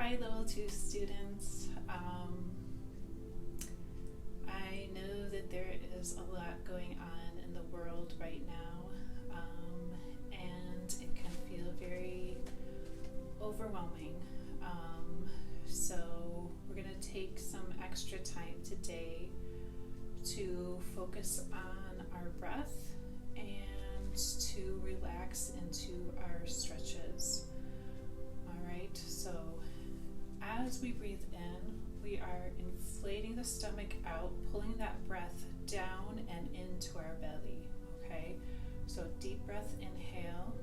Hi, level 2 students. I know that there is a lot going on in the world right now, and it can feel very overwhelming. So we're going to take some extra time today to focus on our breath and to relax into our stretches. All right, so as we breathe in, we are inflating the stomach out, pulling that breath down and into our belly, okay? So deep breath, inhale,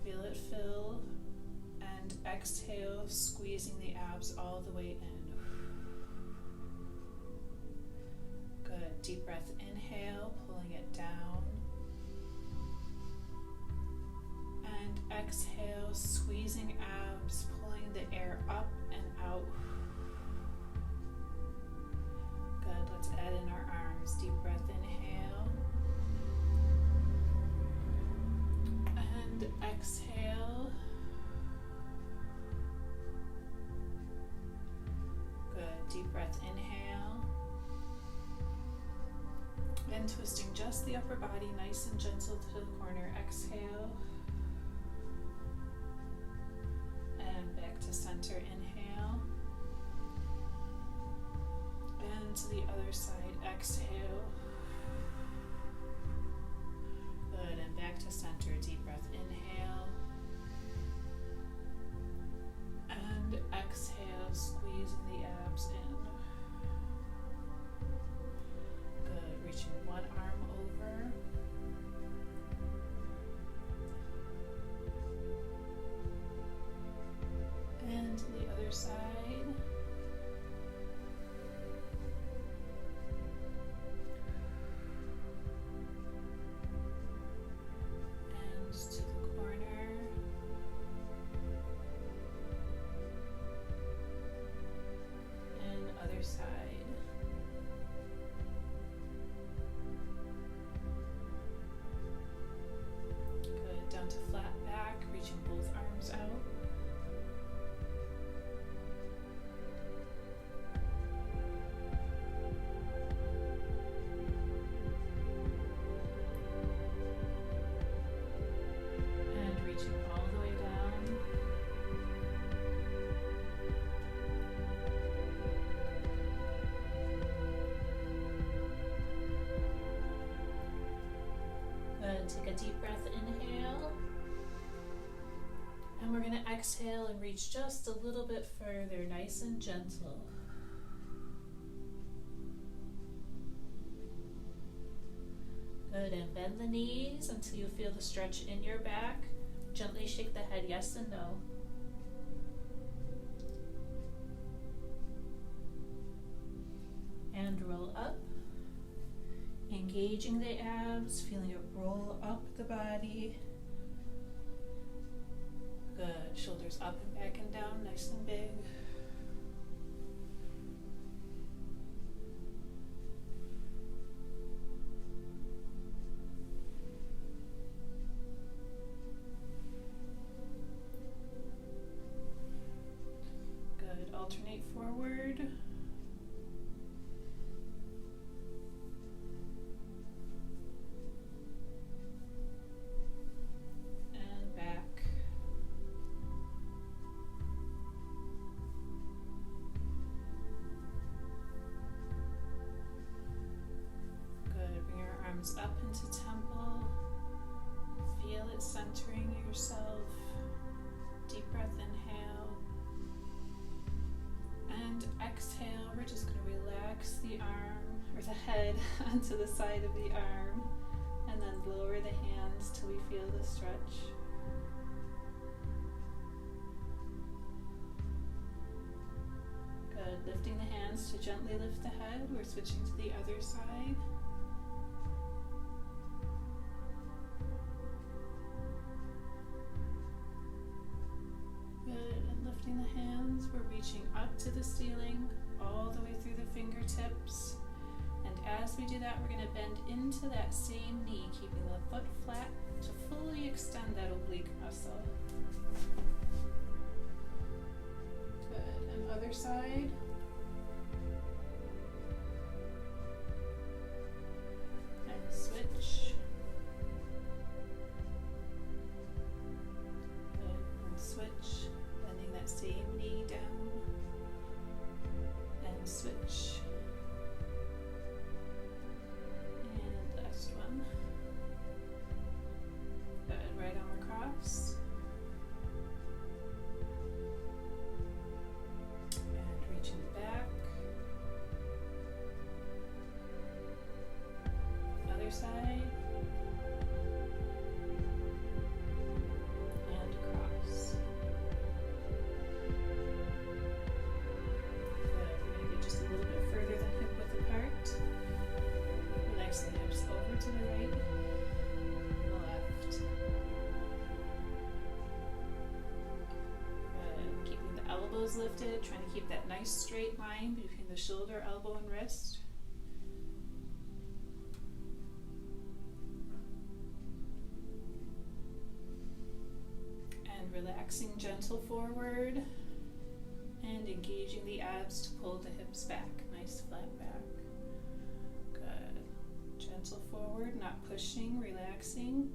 feel it fill, and exhale, squeezing the abs all the way in. Good, deep breath, inhale, pulling it down, and exhale, squeezing abs, pulling the air up and out. Good, let's add in our arms. Deep breath, inhale, and exhale. Good, deep breath, inhale, and twisting just the upper body nice and gentle to the corner. Exhale, and back to center. Inhale, and to the other side. Exhale. Good, and back to center. Deep breath, inhale, and exhale, squeezing the abs in. Good, reaching one arm over, and to the other side. And to the corner. And other side. Good, down to flat back, reaching both arms out. Take a deep breath, inhale, and we're going to exhale and reach just a little bit further, nice and gentle. Good, and bend the knees until you feel the stretch in your back. Gently shake the head yes and no. And roll up. Engaging the abs, feeling it roll up the body. Good, shoulders up and back and down, nice and big. Good, alternate forward. Up into temple, feel it centering yourself. Deep breath, inhale, and exhale. We're just going to relax the arm or the head onto the side of the arm, and then lower the hands till we feel the stretch. Good, lifting the hands to gently lift the head. We're switching to the other side. Lifting the hands, we're reaching up to the ceiling, all the way through the fingertips. And as we do that, we're going to bend into that same knee, keeping the foot flat to fully extend that oblique muscle. side. And switch. Good. And switch. Bending that same knee down. And switch. And last one. Good. Right arm across. And reaching back. Other side. And across. Good. We're going to get just a little bit further than hip width apart. Relax the hips over to the right and the left. Good. Keeping the elbows lifted, trying to keep that nice straight line between the shoulder, elbow, and wrist. And relaxing gentle forward and engaging the abs to pull the hips back. Nice flat back. Good. Gentle forward, not pushing, relaxing,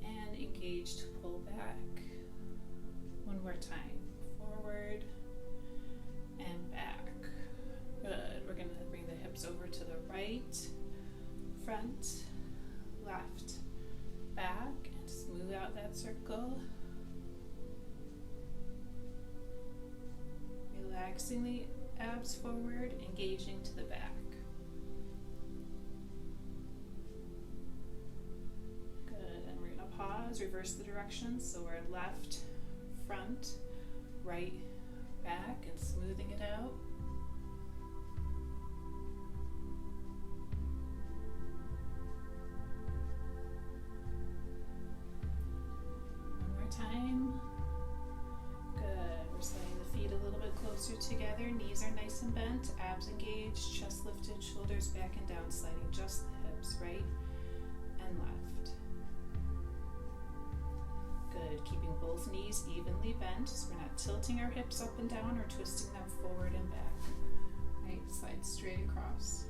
and engage to pull back. One more time. Forward and back. Good. We're going to bring the hips over to the right, front, left, back, and smooth out that circle. Relaxing the abs forward, engaging to the back. Good, and we're going to pause, reverse the direction, so we're left, front, right, back, and smoothing it out. One more time. Good. We're sliding the feet a little bit closer together. Knees are nice and bent. Abs engaged. Chest lifted. Shoulders back and down. Sliding just the hips right and left. Good. Keeping both knees evenly bent, so we're not tilting our hips up and down or twisting them forward and back. Right. Slide straight across.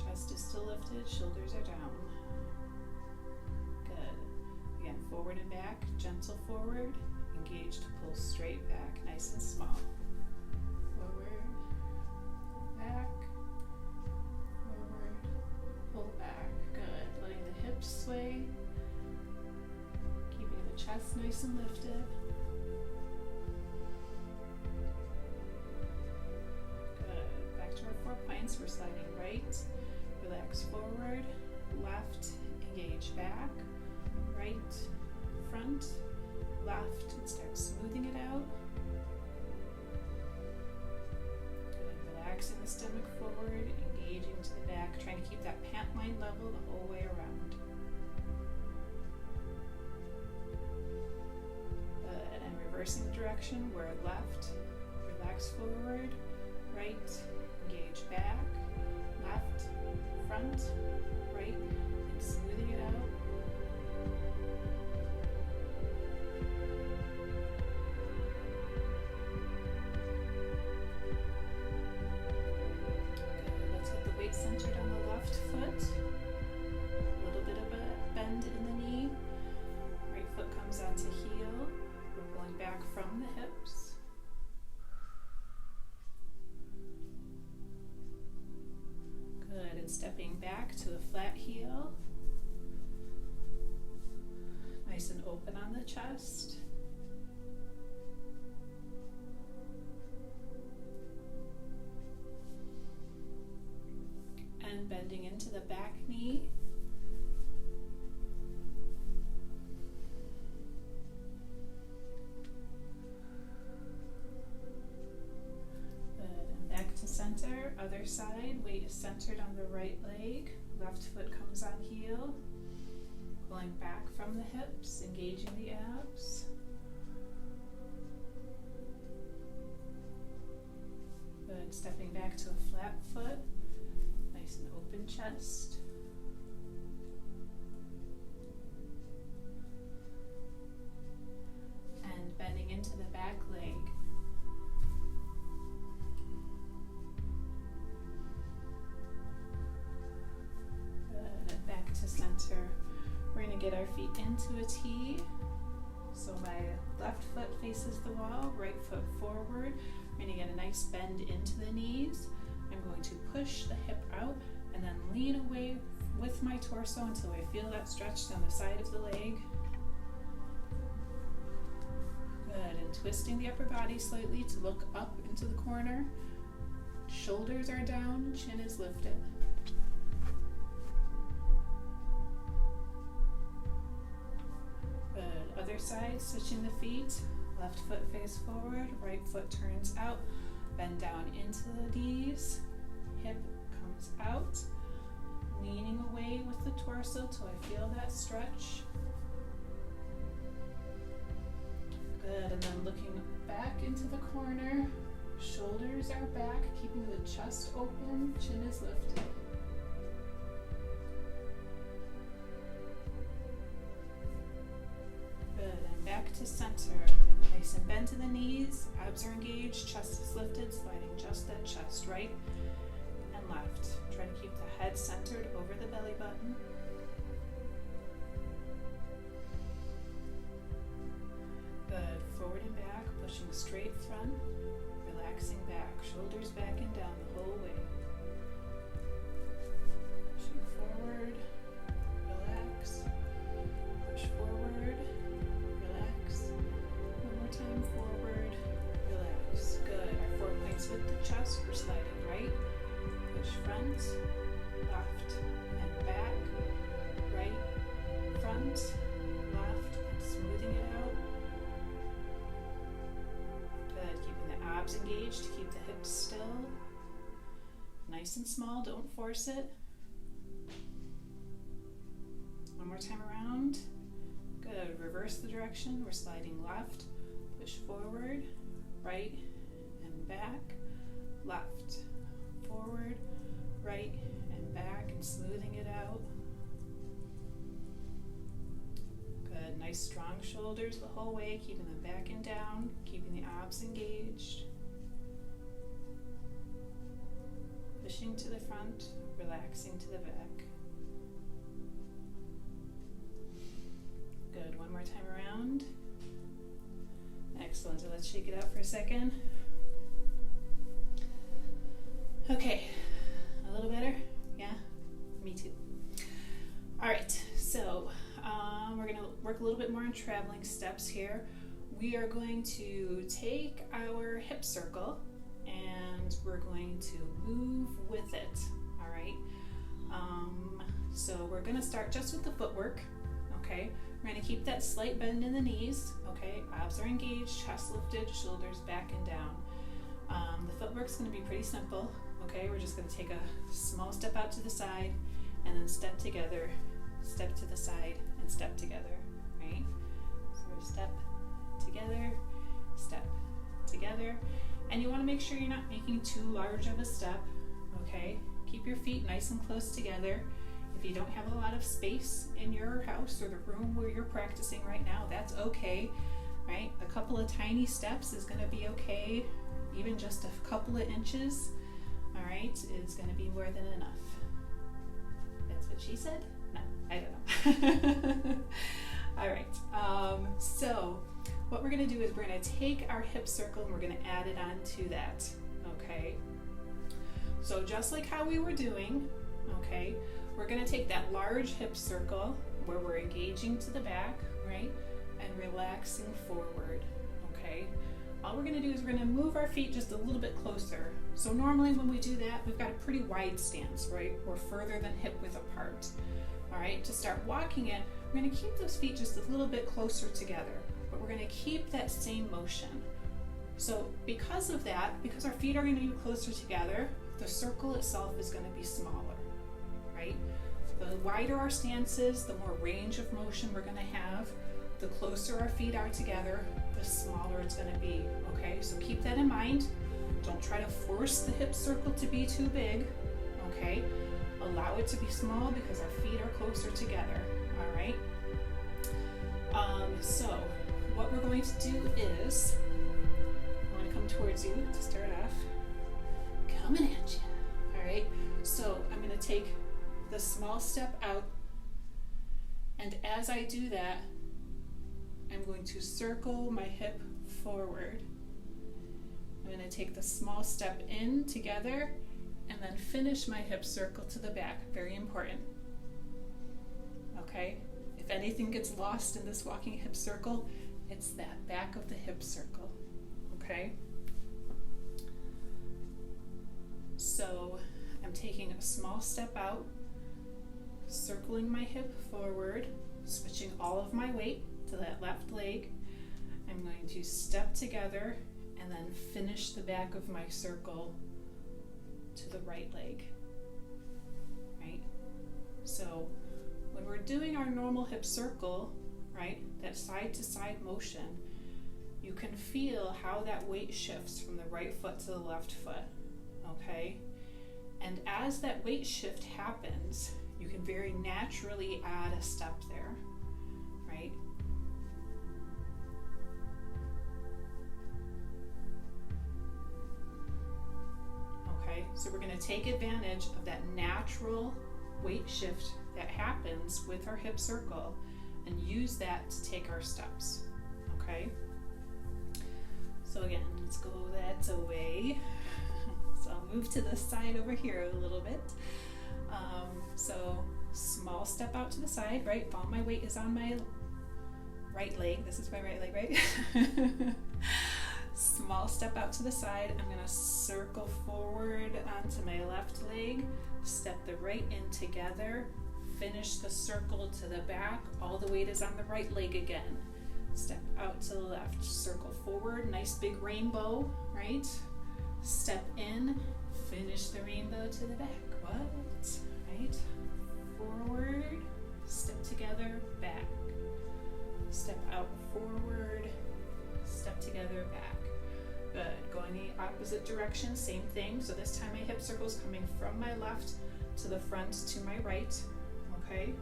Chest is still lifted, shoulders are down. Good. Again, forward and back, gentle forward, engage to pull straight back, nice and small. Forward, back, forward, pull back. Good. Letting the hips sway, keeping the chest nice and lifted. Good. Back to our 4 points. We're sliding right. Relax forward, left, engage back, right, front, left, and start smoothing it out. Good. Relaxing the stomach forward, engaging to the back, trying to keep that pant line level the whole way around. Good. And reversing the direction, we're left, relax forward, right, engage back, left, front, right, and smoothing it out. Good. Let's get the weight centered on the left foot. A little bit of a bend in the knee. Right foot comes onto heel. We're pulling back from the hips. Good, and stepping back to a flat heel. Nice and open on the chest. And bending into the back knee. Center, other side, weight is centered on the right leg, left foot comes on heel, pulling back from the hips, engaging the abs. Good, stepping back to a flat foot, nice and open chest. into a T. So my left foot faces the wall, right foot forward. I'm going to get a nice bend into the knees. I'm going to push the hip out and then lean away with my torso until I feel that stretch down the side of the leg. Good, and twisting the upper body slightly to look up into the corner. Shoulders are down, chin is lifted. Good, other side, switching the feet. Left foot face forward, right foot turns out. Bend down into the knees. Hip comes out. Leaning away with the torso till I feel that stretch. Good, and then looking back into the corner. Shoulders are back, keeping the chest open, chin is lifted. Good, and back to center. Nice and bend to the knees, abs are engaged, chest is lifted, sliding just that chest, right and left. Try to keep the head centered over the belly button. Good, forward and back, pushing straight front, relaxing back, shoulders back and down the whole way. Pushing forward, relax, push forward, relax. One more time, forward, relax. Good, our 4 points with the chest, we're sliding right, push front, left and back, right, front, left, and smoothing it out. Good, keeping the abs engaged to keep the hips still. Nice and small, don't force it. One more time around. Good, reverse the direction, we're sliding left, push forward, right and back, left, forward, right and back, and smoothing it out. Good, nice strong shoulders the whole way, keeping them back and down, keeping the abs engaged. Pushing to the front, relaxing to the back. Good, one more time around. Excellent, so let's shake it out for a second. Okay, a little better? Yeah, me too. All right, so we're gonna work a little bit more on traveling steps here. We are going to take our hip circle and we're going to move with it, all right? So we're gonna start just with the footwork, okay? We're gonna keep that slight bend in the knees, okay? Abs are engaged, chest lifted, shoulders back and down. The footwork's gonna be pretty simple, okay? We're just gonna take a small step out to the side and then step together, step to the side, and step together, right? So we're step together, and you wanna make sure you're not making too large of a step, okay? Keep your feet nice and close together. If you don't have a lot of space in your house or the room where you're practicing right now, that's okay, right? A couple of tiny steps is gonna be okay. Even just a couple of inches, all right, is gonna be more than enough. That's what she said? No, I don't know. All right, so what we're gonna do is we're gonna take our hip circle and we're gonna add it on to that, okay? So just like how we were doing, okay, we're gonna take that large hip circle where we're engaging to the back, right, and relaxing forward, okay? All we're gonna do is we're gonna move our feet just a little bit closer. So normally when we do that, we've got a pretty wide stance, right? We're further than hip width apart. All right, to start walking it, we're gonna keep those feet just a little bit closer together, but we're gonna keep that same motion. So because of that, because our feet are gonna be closer together, the circle itself is gonna be smaller, right? The wider our stance is, the more range of motion we're gonna have. The closer our feet are together, the smaller it's gonna be, okay? So keep that in mind. Don't try to force the hip circle to be too big, okay? Allow it to be small because our feet are closer together, all right? So what we're going to do is, I wanna come towards you to start off. Coming at you, all right? So I'm gonna take the small step out, And as I do that, I'm going to circle my hip forward. I'm going to take the small step in together and then finish my hip circle to the back. Very important. Okay? If anything gets lost in this walking hip circle, it's that back of the hip circle. Okay? So I'm taking a small step out, circling my hip forward, switching all of my weight to that left leg. I'm going to step together and then finish the back of my circle to the right leg. Right? So when we're doing our normal hip circle, right, that side to side motion, you can feel how that weight shifts from the right foot to the left foot. Okay? And as that weight shift happens, you can very naturally add a step there, right? Okay, so we're going to take advantage of that natural weight shift that happens with our hip circle and use that to take our steps, okay? So again, let's go that away. So I'll move to the side over here a little bit. So small step out to the side, right? All my weight is on my right leg. This is my right leg, right? Small step out to the side. I'm going to circle forward onto my left leg, step the right in together, finish the circle to the back. All the weight is on the right leg again. Step out to the left, circle forward, nice big rainbow, right? Step in, finish the rainbow to the back. What? Right? Forward, step together, back. Step out forward, step together, back. Good. Going the opposite direction, same thing. So this time my hip circle is coming from my left to the front to my right. Okay?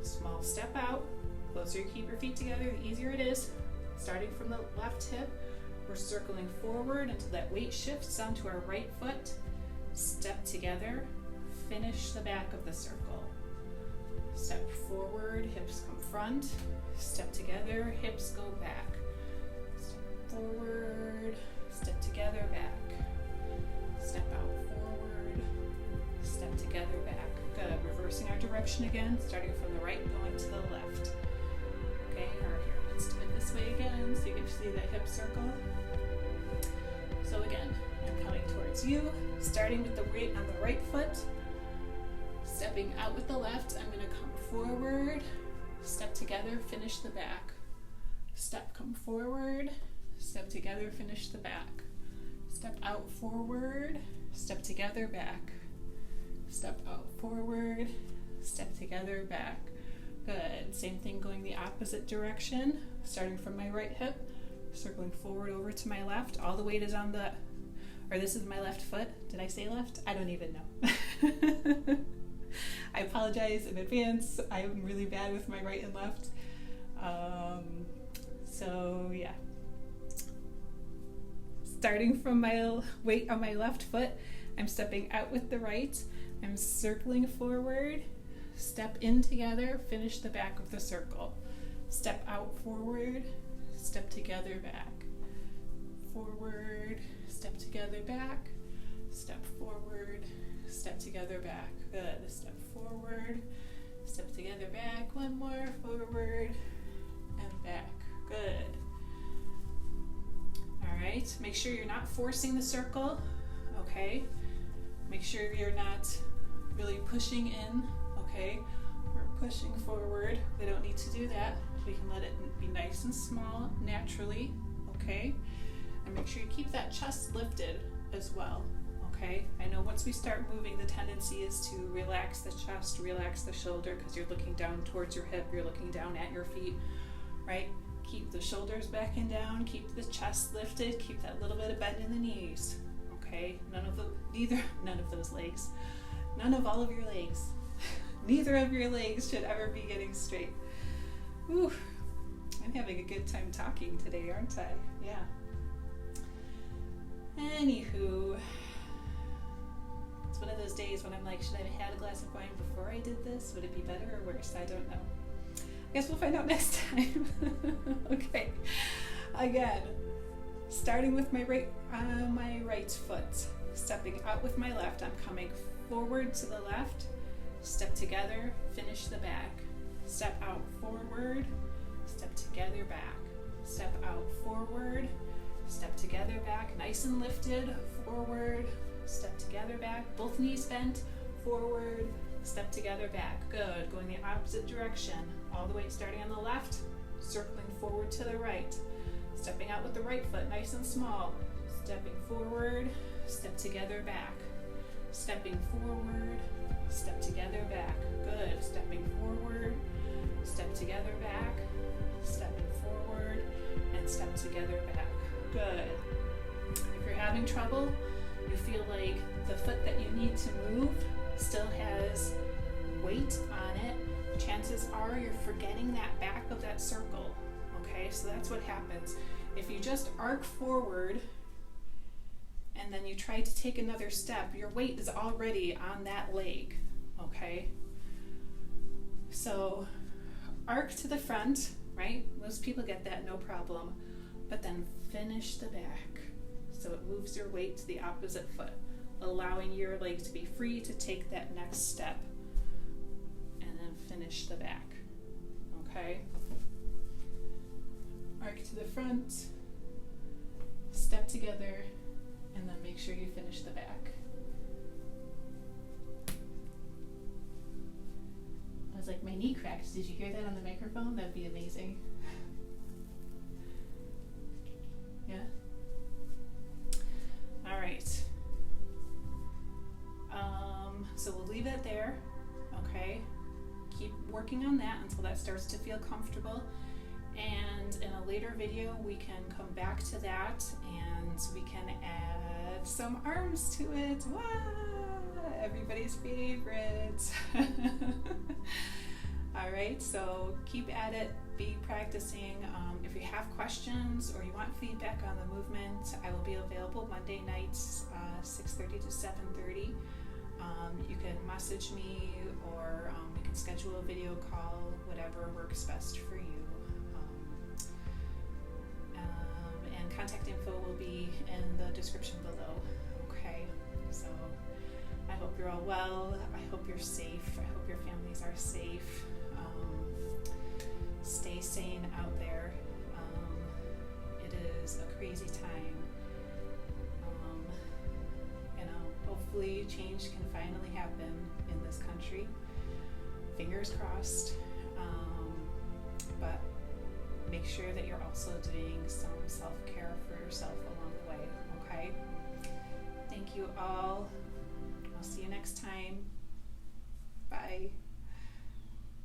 Small step out. Closer you keep your feet together, the easier it is. Starting from the left hip, we're circling forward until that weight shifts onto our right foot. Step together, finish the back of the circle. Step forward, hips come front. Step together, hips go back. Step forward, step together, back. Step out forward, step together, back. Good. Reversing our direction again, starting from the right, going to the left. Okay, or here, let's do it this way again so you can see that hip circle. So again, I'm coming towards you, starting with the weight on the right foot, stepping out with the left. I'm going to come forward, step together, finish the back. Step, come forward, step together, finish the back. Step out forward, step together, back. Step out forward, step together, back. Good. Same thing going the opposite direction, starting from my right hip, circling forward over to my left. All the weight is on the, or this is my left foot. Did I say left? I don't even know. I apologize in advance. I'm really bad with my right and left. So yeah. Starting from my weight on my left foot, I'm stepping out with the right. I'm circling forward, step in together, finish the back of the circle. Step out forward, step together, back. Forward, step together, back. Step forward, step together, back. Good. Step forward, step together, back. One more, forward and back. Good. All right, make sure you're not forcing the circle, okay? Make sure you're not really pushing in, okay? We're pushing forward. We don't need to do that. We can let it be nice and small naturally, okay? And make sure you keep that chest lifted as well, okay? I know once we start moving, the tendency is to relax the chest, relax the shoulder, because you're looking down towards your hip, you're looking down at your feet, right? Keep the shoulders back and down, keep the chest lifted, keep that little bit of bend in the knees, okay? None of those legs. None of all of your legs. Neither of your legs should ever be getting straight. Whew. I'm having a good time talking today, aren't I? Yeah. Anywho, it's one of those days when I'm like, should I have had a glass of wine before I did this? Would it be better or worse? I don't know. guess we'll find out next time. Okay. Again, starting with my right foot, stepping out with my left. I'm coming forward to the left, step together, finish the back. Step out forward, step together back. Step out forward, step together back, nice and lifted, forward, step together back, both knees bent, forward, step together back. Good. Going the opposite direction, all the way starting on the left, circling forward to the right. Stepping out with the right foot, nice and small. Stepping forward, step together back. Stepping forward, step together back. Good. Stepping forward, step together back. Stepping forward, and step together back. Good. If you're having trouble, you feel like the foot that you need to move still has weight on it, chances are you're forgetting that back of that circle. Okay, so that's what happens. If you just arc forward and then you try to take another step, your weight is already on that leg. Okay, so arc to the front, right? Most people get that, no problem. But then finish the back. So it moves your weight to the opposite foot, allowing your leg to be free to take that next step. And then finish the back. Okay? Arc to the front, step together, and then make sure you finish the back. I was like, my knee cracked. Did you hear that on the microphone? That'd be amazing. Yeah? All right. So we'll leave it there, okay? Keep working on that until that starts to feel comfortable. And in a later video, we can come back to that and we can add some arms to it. Wow! Everybody's favorite. All right, so keep at it, be practicing. If you have questions or you want feedback on the movement, I will be available Monday nights, 6:30 to 7:30. You can message me or we can schedule a video call, whatever works best for you. And contact info will be in the description below. Okay, so I hope you're all well. I hope you're safe. I hope your families are safe. Stay sane out there. It is a crazy time. Hopefully change can finally happen in this country. Fingers crossed. But make sure that you're also doing some self-care for yourself along